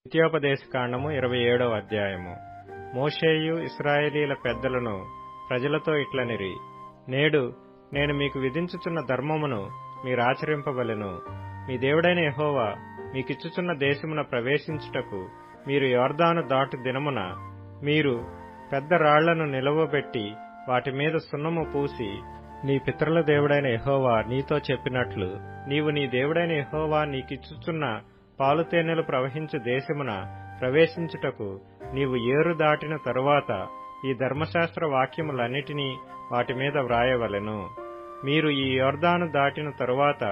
ద్వితీయోపదేశకాండము 27వ అధ్యాయము. మోషేయు ఇశ్రాయేలీల పెద్దలను ప్రజలతో ఇట్లనిరి, నేడు నేను మీకు విధించుచున్న ధర్మమును మీరాచరింపవలెను. మీ దేవుడైన యెహోవా మీకిచ్చుచున్న దేశమున ప్రవేశించుటకు మీరు యొర్దాను దాటు దినమున మీరు పెద్ద రాళ్లను నిలువబెట్టి వాటి మీద సున్నము పూసి, నీ పితరుల దేవుడైన యెహోవా నీతో చెప్పినట్లు నీవు నీ దేవుడైన యెహోవా నీకిచ్చుచున్న పాలుతేనెలు ప్రవహించు దేశమున ప్రవేశించుటకు నీవు ఏరు దాటిన తరువాత ఈ ధర్మశాస్త్ర వాక్యములన్నిటినీ వాటి మీద వ్రాయవలెను. మీరు ఈ యొర్దాను దాటిన తరువాత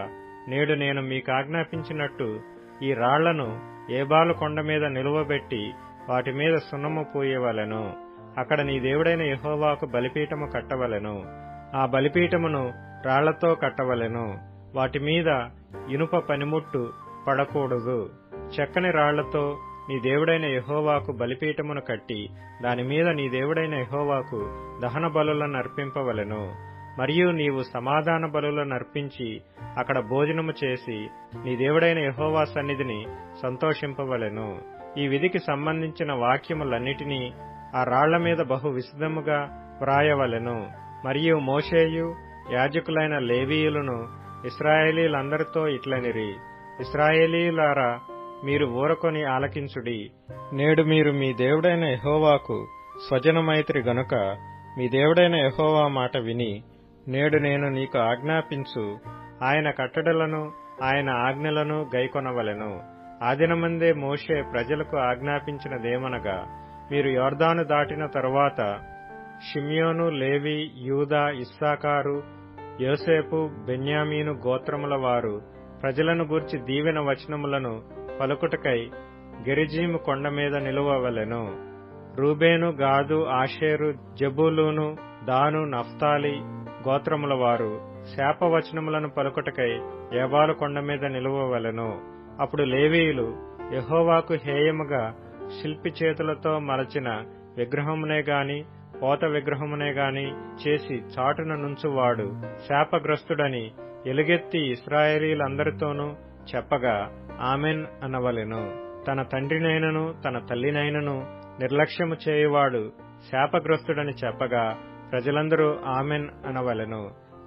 నేడు నేను మీకాజ్ఞాపించినట్టు ఈ రాళ్లను ఏబాలు కొండ మీద నిలువబెట్టి వాటి మీద సున్నము పూయవలెను. అక్కడ నీ దేవుడైన యెహోవాకు బలిపీఠము కట్టవలెను. ఆ బలిపీఠమును రాళ్లతో కట్టవలెను. వాటి మీద ఇనుప పనిముట్టు పడకూడదు. చెక్కని రాళ్లతో నీ దేవుడైన యెహోవాకు బలిపీఠమును కట్టి దానిమీద నీ దేవుడైన యెహోవాకు దహన బలులను అర్పింపవలెను. మరియు నీవు సమాధాన బలులను అర్పించి అక్కడ భోజనము చేసి నీ దేవుడైన యెహోవా సన్నిధిని సంతోషింపవలెను. ఈ విధికి సంబంధించిన వాక్యములన్నిటినీ ఆ రాళ్ల మీద బహు విశదముగా వ్రాయవలెను. మరియు మోషేయు యాజకులైన లేవీయులను ఇశ్రాయేలీలందరితో ఇట్లనిరి, ఇశ్రాయేలీయులారా, మీరు ఊరకొని ఆలకించుడి. నేడు మీరు మీ దేవుడైన యెహోవాకు స్వజనమైత్రి గనుక మీ దేవుడైన యెహోవా మాట విని నేడు నేను నీకు ఆజ్ఞాపించు ఆయన కట్టడలను ఆయన ఆజ్ఞలను గైకొనవలెను. ఆ దినమందే మోషే ప్రజలకు ఆజ్ఞాపించినదేమనగా, మీరు యొర్దాను దాటిన తరువాత షిమ్యోను, లేవి, యూదా, ఇస్సాకారు, యోసేపు, బెన్యామీను గోత్రముల వారు ప్రజలను గూర్చి దీవెన వచనములను పలుకుటకై గెరిజీము కొండ మీద నిలువవలెను. రూబేను, గాదు, ఆషేరు, జెబూలూను, దాను, నఫ్తాలి గోత్రముల వారు శాపవచనములను పలుకుటకై ఏబాలు కొండ మీద నిలువవలెను. అప్పుడు లేవీయులు యెహోవాకు హేయముగా శిల్పి చేతులతో మలచిన విగ్రహమునే గాని పోత విగ్రహమునే గాని చేసి చాటున నుంచువాడు శాపగ్రస్తుడని ఎలుగెత్తి ఇశ్రాయేలీలందరితోనూ చెప్పగా ఆమెన్ అనవలెను. తన తండ్రినైనను తన తల్లినైనను నిర్లక్ష్యము చేయువాడు శాపగ్రస్తుడని చెప్పగా ప్రజలందరూ ఆమెన్ అనవలెను.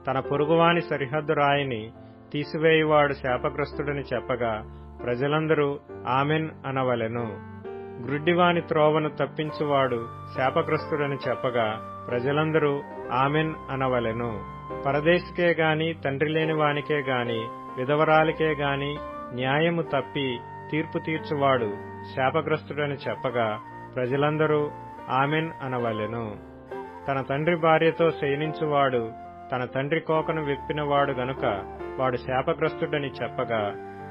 తన పొరుగువాని సరిహద్దు రాయిని తీసివేయువాడు శాపగ్రస్తుడని చెప్పగా ప్రజలందరూ ఆమెన్ అనవలెను. గ్రుడ్డివాని త్రోవను తప్పించువాడు శాపగ్రస్తుడని చెప్పగా ప్రజలందరూ ఆమెన్ అనవలెను. పరదేశికే గాని తండ్రి లేని వానికే గాని విధవరాలికే గాని న్యాయము తప్పి తీర్పు తీర్చువాడు శాపగ్రస్తుడని చెప్పగా ప్రజలందరూ ఆమెన్ అనవలెను. తన తండ్రి భార్యతో శయనించువాడు తన తండ్రి కోకను విప్పినవాడు గనుక వాడు శాపగ్రస్తుడని చెప్పగా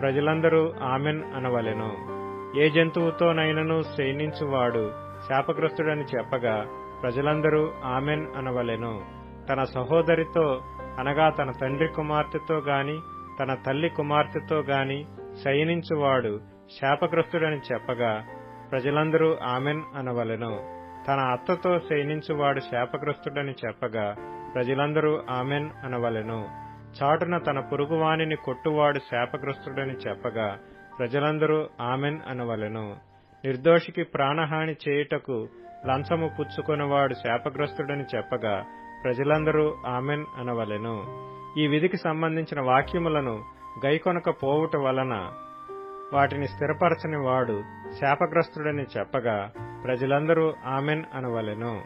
ప్రజలందరూ ఆమెన్ అనవలెను. ఏ జంతువుతోనైనను శయనించువాడు శాపగ్రస్తుడని చెప్పగా ప్రజలందరూ ఆమెన్ అనవలెను. తన సహోదరితో అనగా తన తండ్రి కుమార్తెతో గాని తన తల్లి కుమార్తెతో గాని శయనించువాడు శాపగ్రస్తుడని చెప్పగా ప్రజలందరూ ఆమెన్ అనవలెను. తన అత్తతో శయనించువాడు శాపగ్రస్తుడని చెప్పగా ప్రజలందరూ ఆమెన్ అనవలెను. చాటున తన పొరుగువానిని కొట్టువాడు శాపగ్రస్తుడని చెప్పగా ప్రజలందరూ ఆమెన్ అనవలెను. నిర్దోషికి ప్రాణహాని చేయుటకు లంచము పుచ్చుకొనివాడు శాపగ్రస్తుడని చెప్పగా ప్రజలందరూ ఆమెన్ అనవలెను. ఈ విధికి సంబంధించిన వాక్యములను గైకొనక పోవుట వలన వాటిని స్థిరపరచని వాడు శాపగ్రస్తుడని చెప్పగా ప్రజలందరూ ఆమెన్ అనవలెను.